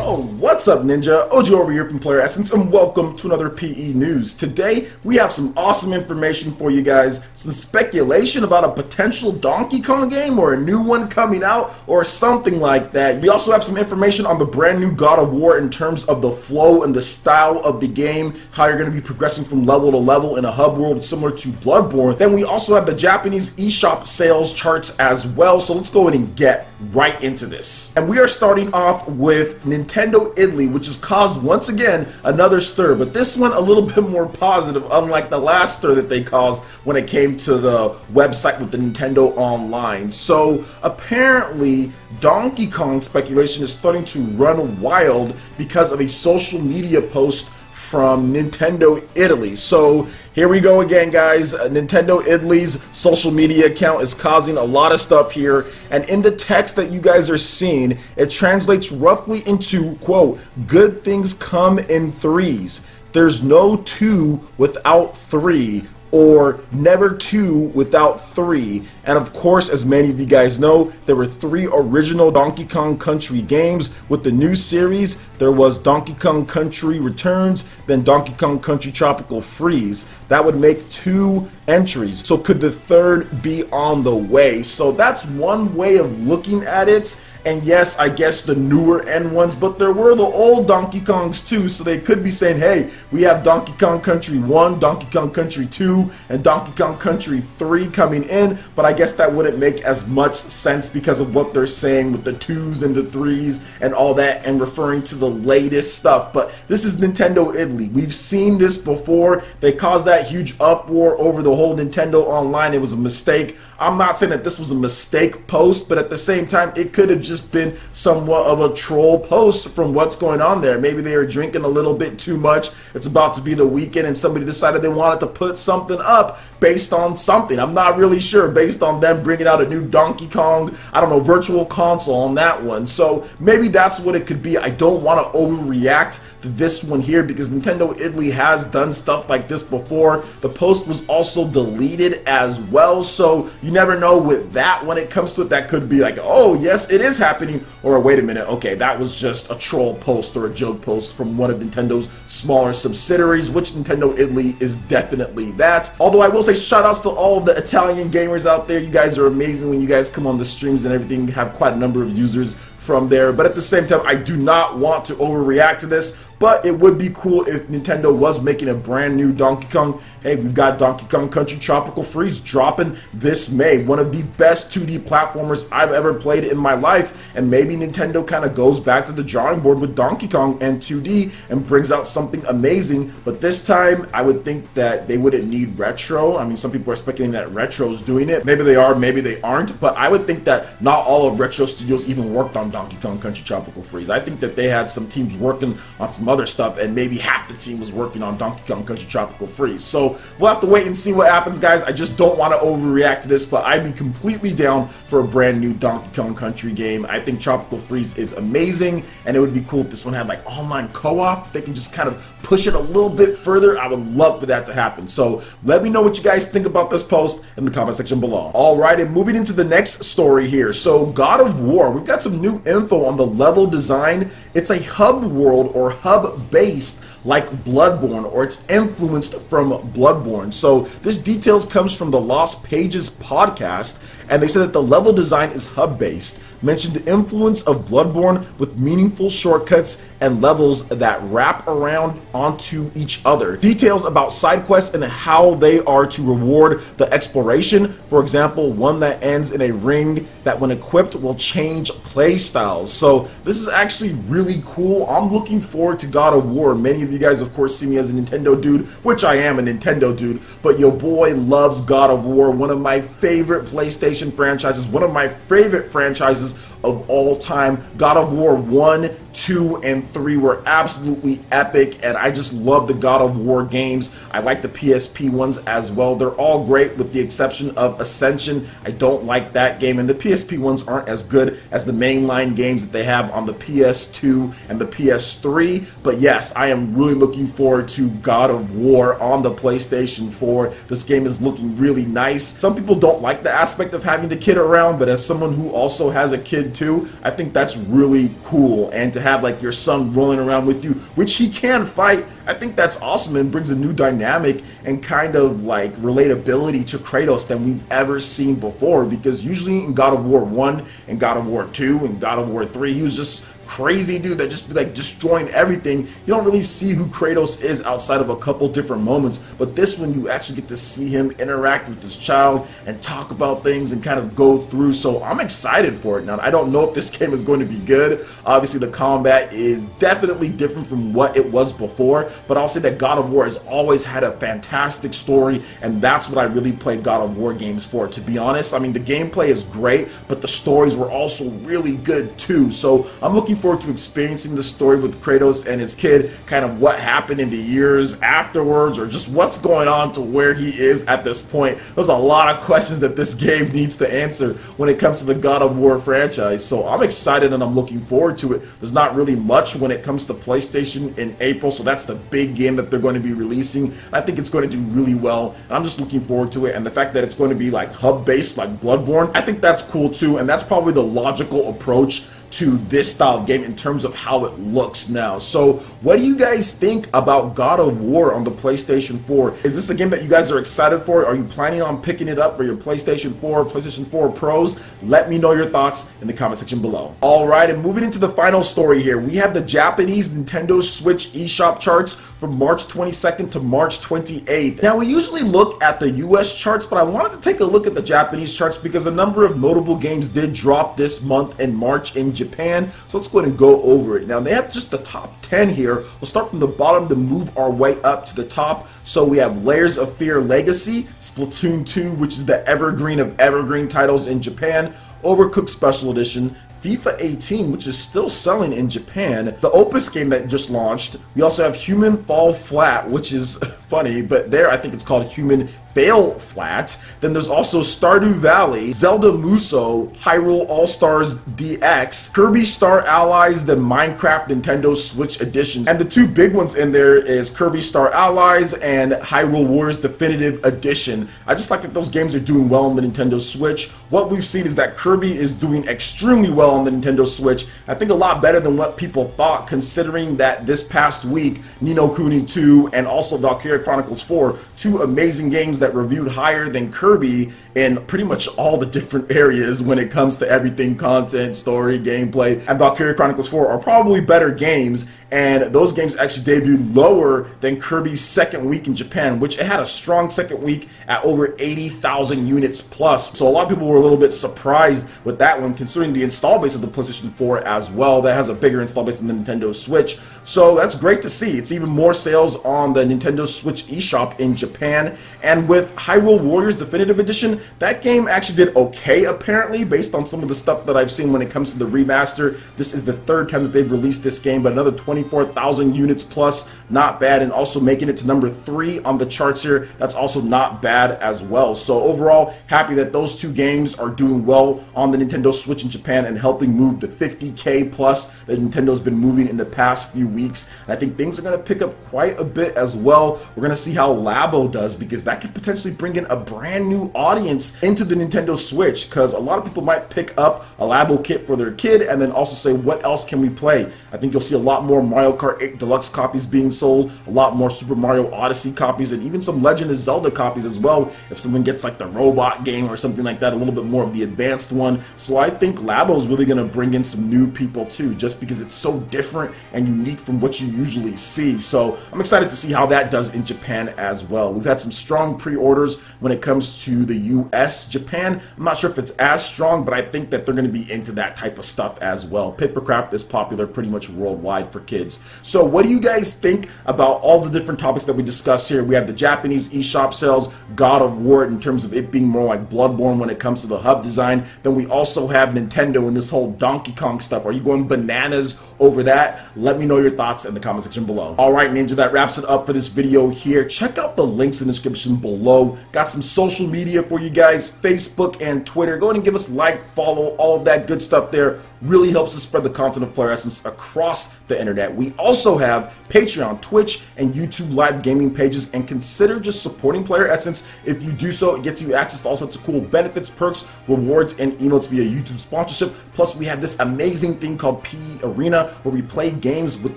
Yo, what's up Ninja? OG over here from Player Essence and welcome to another PE News. Today we have some awesome information for you guys, some speculation about a potential Donkey Kong game or a new one coming out or something like that. We also have some information on the brand new God of War in terms of the flow and the style of the game, how you're going to be progressing from level to level in a hub world similar to Bloodborne. Then we also have the Japanese eShop sales charts as well, so let's go ahead and get right into this. And we are starting off with Nintendo Italy, which has caused once again another stir, but this one a little bit more positive, unlike the last stir that they caused when it came to the website with the Nintendo Online. So apparently Donkey Kong speculation is starting to run wild because of a social media post from Nintendo Italy. So here we go again, guys. Nintendo Italy's social media account is causing a lot of stuff here, and in the text that you guys are seeing, it translates roughly into, quote, "Good things come in threes. There's no two without three," or never two without three. And of course, as many of you guys know, there were 3 original Donkey Kong Country games. With the new series, there was Donkey Kong Country Returns, then Donkey Kong Country Tropical Freeze. That would make 2 entries. So could the third be on the way? So that's one way of looking at it. And yes, I guess the newer end ones, but there were the old Donkey Kongs too, so they could be saying, hey, we have Donkey Kong Country 1, Donkey Kong Country 2, and Donkey Kong Country 3 coming in, but I guess that wouldn't make as much sense because of what they're saying with the 2s and the 3s and all that, and referring to the latest stuff. But this is Nintendo Italy. We've seen this before. They caused that huge uproar over the whole Nintendo Online. It was a mistake. I'm not saying that this was a mistake post, but at the same time, it could have just been somewhat of a troll post from what's going on there. Maybe they were drinking a little bit too much. It's about to be the weekend and somebody decided they wanted to put something up based on something. I'm not really sure, based on them bringing out a new Donkey Kong, I don't know, virtual console on that one. So maybe that's what it could be. I don't want to overreact to this one here because Nintendo Italy has done stuff like this before. The post was also deleted as well, so you never know with that when it comes to it. That could be like, oh yes, it is happening, or wait a minute, okay, that was just a troll post or a joke post from one of Nintendo's smaller subsidiaries, which Nintendo Italy is definitely that. Although I will say shout outs to all of the Italian gamers out there. You guys are amazing when you guys come on the streams and everything. You have quite a number of users from there, but at the same time, I do not want to overreact to this. But it would be cool if Nintendo was making a brand new Donkey Kong. Hey, we've got Donkey Kong Country Tropical Freeze dropping this May. One of the best 2D platformers I've ever played in my life. And maybe Nintendo kind of goes back to the drawing board with Donkey Kong and 2D and brings out something amazing. But this time, I would think that they wouldn't need retro. I mean, some people are speculating that Retro's doing it. Maybe they are, maybe they aren't. But I would think that not all of Retro Studios even worked on Donkey Kong Country Tropical Freeze. I think that they had some teams working on some other stuff, and maybe half the team was working on Donkey Kong Country Tropical Freeze. So we'll have to wait and see what happens, guys. I just don't want to overreact to this, but I'd be completely down for a brand new Donkey Kong Country game. I think Tropical Freeze is amazing, and it would be cool if this one had like online co-op. If they can just kind of push it a little bit further, I would love for that to happen. So let me know what you guys think about this post in the comment section below. Alright, and moving into the next story here. So God of War, we've got some new info on the level design. It's a hub world or hub-based like Bloodborne, or it's influenced from Bloodborne. So this details comes from the Lost Pages podcast, and they said that the level design is hub-based, mentioned the influence of Bloodborne with meaningful shortcuts and levels that wrap around onto each other. Details about side quests and how they are to reward the exploration. For example, one that ends in a ring that when equipped will change play styles. So this is actually really cool. I'm looking forward to God of War. Many of you guys of course see me as a Nintendo dude, which I am a Nintendo dude, but your boy loves God of War, one of my favorite PlayStation franchises, one of my favorite franchises of all time. God of War 1, 2, and 3 were absolutely epic, and I just love the God of War games. I like the PSP ones as well. They're all great with the exception of Ascension. I don't like that game, and the PSP ones aren't as good as the mainline games that they have on the PS2 and the PS3. But yes, I am really looking forward to God of War on the PlayStation 4. This game is looking really nice. Some people don't like the aspect of having the kid around, but as someone who also has a kid kid too, I think that's really cool. And to have like your son rolling around with you, which he can fight, I think that's awesome and brings a new dynamic and kind of like relatability to Kratos than we've ever seen before, because usually in God of War 1 and God of War 2 and God of War 3, he was just crazy dude that just be like destroying everything. You don't really see who Kratos is outside of a couple different moments, but this one you actually get to see him interact with this child and talk about things and kind of go through. So I'm excited for it. Now I don't know if this game is going to be good. Obviously the combat is definitely different from what it was before, but I'll say that God of War has always had a fantastic story, and that's what I really play God of War games for, to be honest. I mean, the gameplay is great, but the stories were also really good too. So I'm looking forward to experiencing the story with Kratos and his kid, kind of what happened in the years afterwards, or just what's going on to where he is at this point. There's a lot of questions that this game needs to answer when it comes to the God of War franchise. So I'm excited and I'm looking forward to it. There's not really much when it comes to PlayStation in April, so that's the big game that they're going to be releasing. I think it's going to do really well, and I'm just looking forward to it. And the fact that it's going to be like hub-based like Bloodborne, I think that's cool too, and that's probably the logical approach to this style of game in terms of how it looks now. So what do you guys think about God of War on the PlayStation 4? Is this a game that you guys are excited for? Are you planning on picking it up for your PlayStation 4, PlayStation 4 Pros? Let me know your thoughts in the comment section below. Alright, and moving into the final story here, we have the Japanese Nintendo Switch eShop charts from March 22nd to March 28th. Now we usually look at the US charts, but I wanted to take a look at the Japanese charts because a number of notable games did drop this month in March in Japan, so let's go ahead and go over it. Now they have just the top 10 here. We'll start from the bottom to move our way up to the top. So we have Layers of Fear Legacy, Splatoon 2, which is the evergreen of evergreen titles in Japan, Overcooked Special Edition, FIFA 18, which is still selling in Japan, the Opus game that just launched. We also have Human Fall Flat, which is funny, but there I think it's called Human Fail Flat. Then there's also Stardew Valley, Zelda Muso, Hyrule All-Stars DX, Kirby Star Allies, the Minecraft Nintendo Switch Edition. And the two big ones in there is Kirby Star Allies and Hyrule Warriors Definitive Edition. I just like that those games are doing well on the Nintendo Switch. What we've seen is that Kirby is doing extremely well on the Nintendo Switch. I think a lot better than what people thought, considering that this past week, Ni no Kuni 2 and also Valkyria Chronicles 4, two amazing games that reviewed higher than Kirby in pretty much all the different areas when it comes to everything: content, story, gameplay. And Valkyria Chronicles 4 are probably better games, and those games actually debuted lower than Kirby's second week in Japan, which it had a strong second week at over 80,000 units plus. So a lot of people were a little bit surprised with that one, considering the install base of the PlayStation 4 as well. That has a bigger install base than the Nintendo Switch. So that's great to see. It's even more sales on the Nintendo Switch eShop in Japan. And with Hyrule Warriors Definitive Edition, that game actually did okay apparently, based on some of the stuff that I've seen when it comes to the remaster. This is the third time that they've released this game, but another 24,000 units plus, not bad, and also making it to number 3 on the charts here. That's also not bad as well. So overall, happy that those two games are doing well on the Nintendo Switch in Japan and helping move the 50K plus that Nintendo's been moving in the past few weeks. And I think things are going to pick up quite a bit as well. We're going to see how Labo does, because that could potentially bring in a brand new audience into the Nintendo Switch, because a lot of people might pick up a Labo kit for their kid and then also say, what else can we play? I think you'll see a lot more Mario Kart 8 Deluxe copies being sold, a lot more Super Mario Odyssey copies, and even some Legend of Zelda copies as well, if someone gets like the robot game or something like that, a little bit more of the advanced one. So I think Labo's really going to bring in some new people too, just because it's so different and unique from what you usually see. So I'm excited to see how that does in Japan as well. We've had some strong pre-orders when it comes to the US. Japan, I'm not sure if it's as strong, but I think that they're going to be into that type of stuff as well. Papercraft is popular pretty much worldwide for kids. So what do you guys think about all the different topics that we discussed here? We have the Japanese eShop sales, God of War in terms of it being more like Bloodborne when it comes to the hub design. Then we also have Nintendo and this whole Donkey Kong stuff. Are you going bananas over that. Let me know your thoughts in the comment section below. Alright Ninja, that wraps it up for this video here. Check out the links in the description below. Got some social media for you guys, Facebook and Twitter. Go ahead and give us like, follow, all of that good stuff there. Really helps us spread the content of Player Essence across the internet. We also have Patreon, Twitch, and YouTube live gaming pages, and consider just supporting Player Essence. If you do so, it gets you access to all sorts of cool benefits, perks, rewards, and emotes via YouTube sponsorship. Plus, we have this amazing thing called PE Arena, where we play games with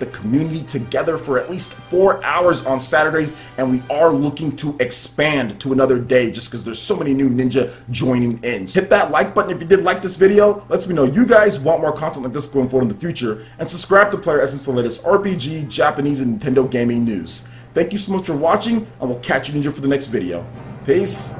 the community together for at least 4 hours on Saturdays, and we are looking to expand to another day just because there's so many new Ninja joining in. So hit that like button if you did like this video. Lets me know you guys want more content like this going forward in the future, and subscribe to Player Essence for the latest RPG, Japanese, and Nintendo gaming news. Thank you so much for watching, and we'll catch you Ninja for the next video. Peace.